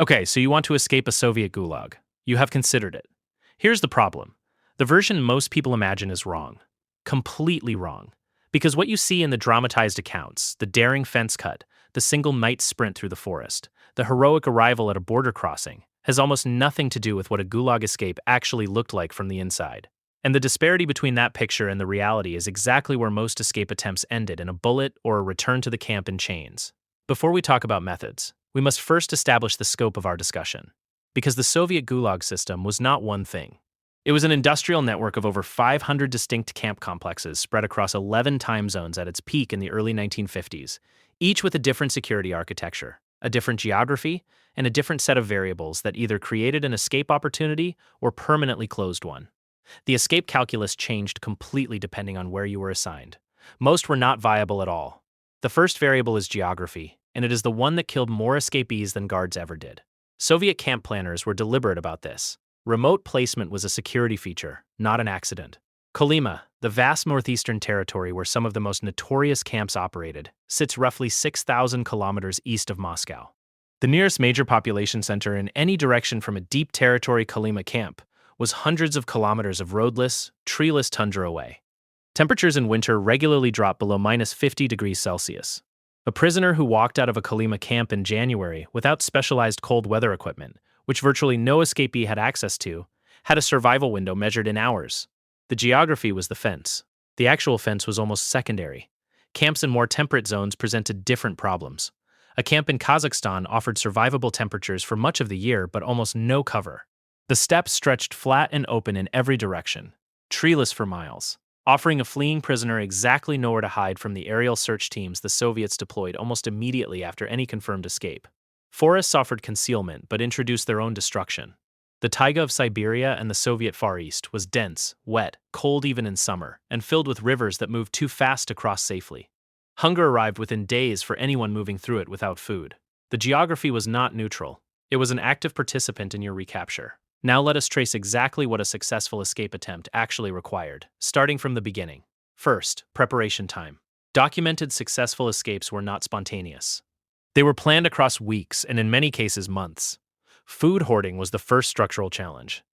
Okay, so you want to escape a Soviet gulag. You have considered it. Here's the problem. The version most people imagine is wrong. Completely wrong. Because what you see in the dramatized accounts, the daring fence cut, the single night sprint through the forest, the heroic arrival at a border crossing, has almost nothing to do with what a gulag escape actually looked like from the inside. And the disparity between that picture and the reality is exactly where most escape attempts ended, in a bullet or a return to the camp in chains. Before we talk about methods, we must first establish the scope of our discussion. Because the Soviet Gulag system was not one thing. It was an industrial network of over 500 distinct camp complexes spread across 11 time zones at its peak in the early 1950s, each with a different security architecture, a different geography, and a different set of variables that either created an escape opportunity or permanently closed one. The escape calculus changed completely depending on where you were assigned. Most were not viable at all. The first variable is geography, and it is the one that killed more escapees than guards ever did. Soviet camp planners were deliberate about this. Remote placement was a security feature, not an accident. Kolyma, the vast northeastern territory where some of the most notorious camps operated, sits roughly 6,000 kilometers east of Moscow. The nearest major population center in any direction from a deep territory Kolyma camp was hundreds of kilometers of roadless, treeless tundra away. Temperatures in winter regularly drop below -50 degrees Celsius. A prisoner who walked out of a Kolyma camp in January without specialized cold weather equipment, which virtually no escapee had access to, had a survival window measured in hours. The geography was the fence. The actual fence was almost secondary. Camps in more temperate zones presented different problems. A camp in Kazakhstan offered survivable temperatures for much of the year but almost no cover. The steppes stretched flat and open in every direction, treeless for miles, offering a fleeing prisoner exactly nowhere to hide from the aerial search teams the Soviets deployed almost immediately after any confirmed escape. Forests offered concealment but introduced their own destruction. The taiga of Siberia and the Soviet Far East was dense, wet, cold even in summer, and filled with rivers that moved too fast to cross safely. Hunger arrived within days for anyone moving through it without food. The geography was not neutral. It was an active participant in your recapture. Now let us trace exactly what a successful escape attempt actually required, starting from the beginning. First, preparation time. Documented successful escapes were not spontaneous. They were planned across weeks and in many cases months. Food hoarding was the first structural challenge.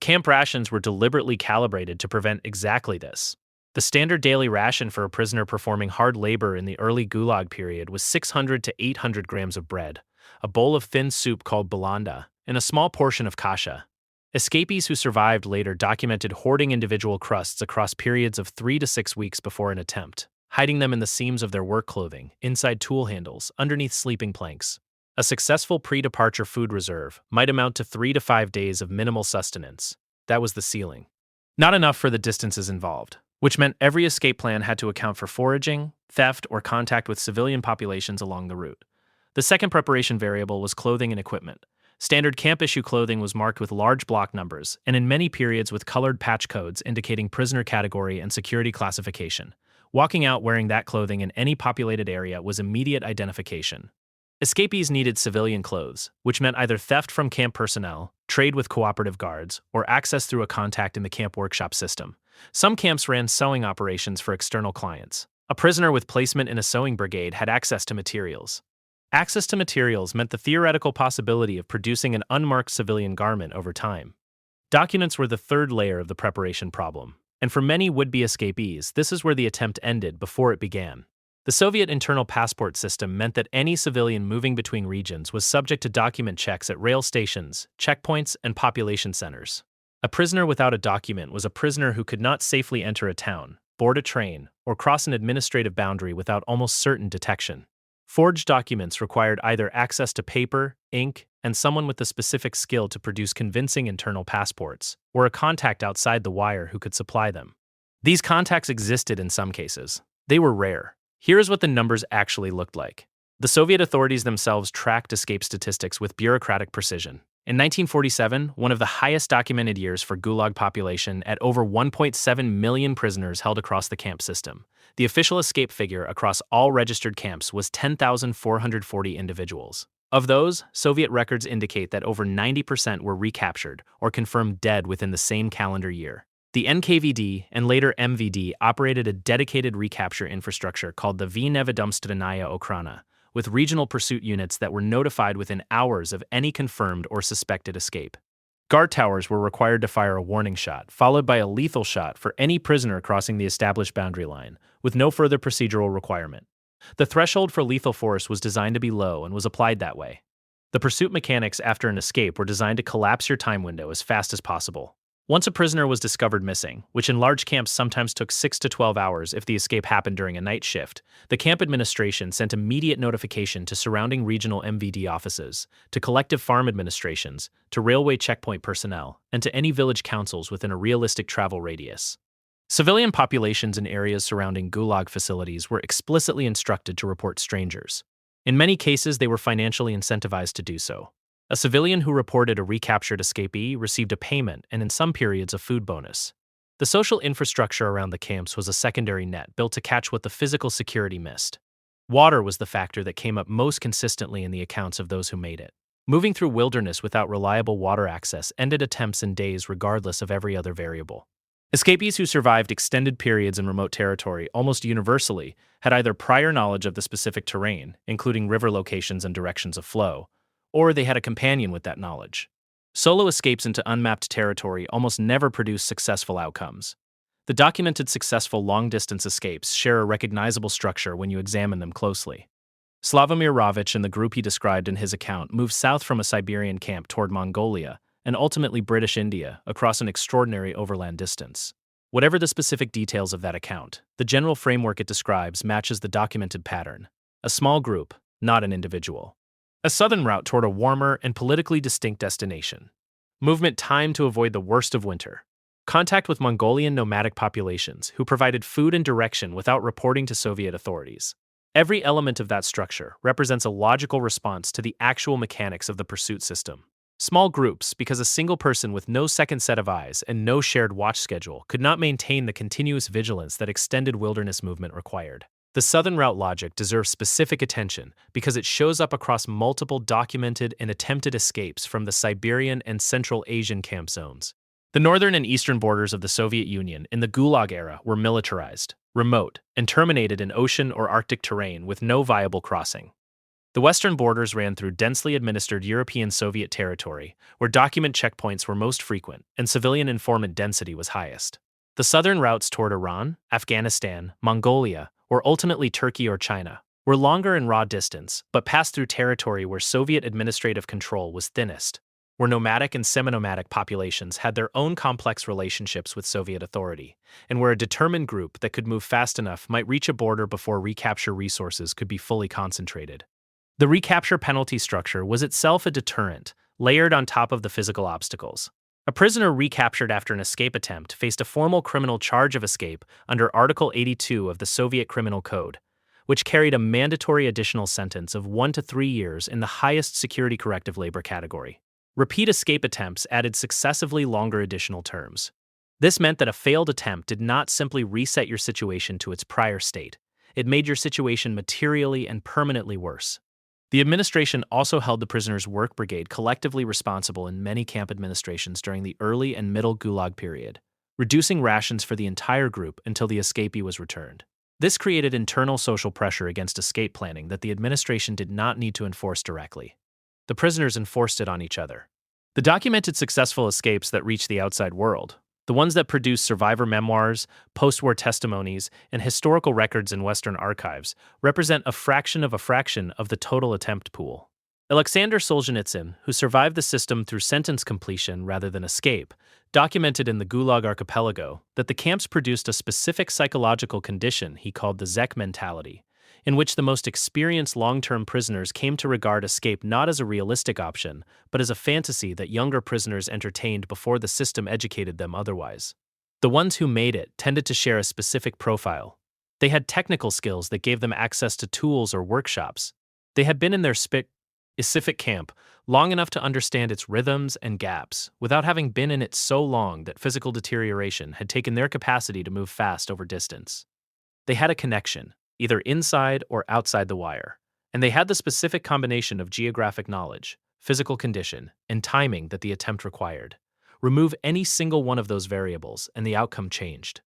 Camp rations were deliberately calibrated to prevent exactly this. The standard daily ration for a prisoner performing hard labor in the early Gulag period was 600 to 800 grams of bread, a bowl of thin soup called balanda, and a small portion of kasha. Escapees who survived later documented hoarding individual crusts across periods of 3 to 6 weeks before an attempt, hiding them in the seams of their work clothing, inside tool handles, underneath sleeping planks. A successful pre-departure food reserve might amount to 3 to 5 days of minimal sustenance. That was the ceiling. Not enough for the distances involved, which meant every escape plan had to account for foraging, theft, or contact with civilian populations along the route. The second preparation variable was clothing and equipment. Standard camp-issue clothing was marked with large block numbers, and in many periods with colored patch codes indicating prisoner category and security classification. Walking out wearing that clothing in any populated area was immediate identification. Escapees needed civilian clothes, which meant either theft from camp personnel, trade with cooperative guards, or access through a contact in the camp workshop system. Some camps ran sewing operations for external clients. A prisoner with placement in a sewing brigade had access to materials. Access to materials meant the theoretical possibility of producing an unmarked civilian garment over time. Documents were the third layer of the preparation problem, and for many would-be escapees, this is where the attempt ended before it began. The Soviet internal passport system meant that any civilian moving between regions was subject to document checks at rail stations, checkpoints, and population centers. A prisoner without a document was a prisoner who could not safely enter a town, board a train, or cross an administrative boundary without almost certain detection. Forged documents required either access to paper, ink, and someone with the specific skill to produce convincing internal passports, or a contact outside the wire who could supply them. These contacts existed in some cases. They were rare. Here is what the numbers actually looked like. The Soviet authorities themselves tracked escape statistics with bureaucratic precision. In 1947, one of the highest documented years for Gulag population at over 1.7 million prisoners held across the camp system. The official escape figure across all registered camps was 10,440 individuals. Of those, Soviet records indicate that over 90% were recaptured or confirmed dead within the same calendar year. The NKVD and later MVD operated a dedicated recapture infrastructure called the Vnevedomstvenaya Okhrana, with regional pursuit units that were notified within hours of any confirmed or suspected escape. Guard towers were required to fire a warning shot, followed by a lethal shot for any prisoner crossing the established boundary line, with no further procedural requirement. The threshold for lethal force was designed to be low and was applied that way. The pursuit mechanics after an escape were designed to collapse your time window as fast as possible. Once a prisoner was discovered missing, which in large camps sometimes took 6 to 12 hours if the escape happened during a night shift, the camp administration sent immediate notification to surrounding regional MVD offices, to collective farm administrations, to railway checkpoint personnel, and to any village councils within a realistic travel radius. Civilian populations in areas surrounding Gulag facilities were explicitly instructed to report strangers. In many cases, they were financially incentivized to do so. A civilian who reported a recaptured escapee received a payment and in some periods a food bonus. The social infrastructure around the camps was a secondary net built to catch what the physical security missed. Water was the factor that came up most consistently in the accounts of those who made it. Moving through wilderness without reliable water access ended attempts in days regardless of every other variable. Escapees who survived extended periods in remote territory almost universally had either prior knowledge of the specific terrain, including river locations and directions of flow, or they had a companion with that knowledge. Solo escapes into unmapped territory almost never produce successful outcomes. The documented successful long-distance escapes share a recognizable structure when you examine them closely. Slavomir Rovich and the group he described in his account moved south from a Siberian camp toward Mongolia and ultimately British India across an extraordinary overland distance. Whatever the specific details of that account, the general framework it describes matches the documented pattern: a small group, not an individual. A southern route toward a warmer and politically distinct destination. Movement timed to avoid the worst of winter. Contact with Mongolian nomadic populations who provided food and direction without reporting to Soviet authorities. Every element of that structure represents a logical response to the actual mechanics of the pursuit system. Small groups, because a single person with no second set of eyes and no shared watch schedule could not maintain the continuous vigilance that extended wilderness movement required. The southern route logic deserves specific attention because it shows up across multiple documented and attempted escapes from the Siberian and Central Asian camp zones. The northern and eastern borders of the Soviet Union in the Gulag era were militarized, remote, and terminated in ocean or Arctic terrain with no viable crossing. The western borders ran through densely administered European Soviet territory, where document checkpoints were most frequent and civilian informant density was highest. The southern routes toward Iran, Afghanistan, Mongolia, or ultimately Turkey or China, were longer in raw distance, but passed through territory where Soviet administrative control was thinnest, where nomadic and semi-nomadic populations had their own complex relationships with Soviet authority, and where a determined group that could move fast enough might reach a border before recapture resources could be fully concentrated. The recapture penalty structure was itself a deterrent, layered on top of the physical obstacles. A prisoner recaptured after an escape attempt faced a formal criminal charge of escape under Article 82 of the Soviet Criminal Code, which carried a mandatory additional sentence of 1 to 3 years in the highest security corrective labor category. Repeat escape attempts added successively longer additional terms. This meant that a failed attempt did not simply reset your situation to its prior state. It made your situation materially and permanently worse. The administration also held the prisoners' work brigade collectively responsible in many camp administrations during the early and middle Gulag period, reducing rations for the entire group until the escapee was returned. This created internal social pressure against escape planning that the administration did not need to enforce directly. The prisoners enforced it on each other. The documented successful escapes that reached the outside world, the ones that produced survivor memoirs, post-war testimonies, and historical records in Western archives, represent a fraction of the total attempt pool. Alexander Solzhenitsyn, who survived the system through sentence completion rather than escape, documented in the Gulag Archipelago that the camps produced a specific psychological condition he called the Zek mentality, in which the most experienced long-term prisoners came to regard escape not as a realistic option, but as a fantasy that younger prisoners entertained before the system educated them otherwise. The ones who made it tended to share a specific profile. They had technical skills that gave them access to tools or workshops. They had been in their specific camp long enough to understand its rhythms and gaps, without having been in it so long that physical deterioration had taken their capacity to move fast over distance. They had a connection, either inside or outside the wire, and they had the specific combination of geographic knowledge, physical condition, and timing that the attempt required. Remove any single one of those variables, and the outcome changed.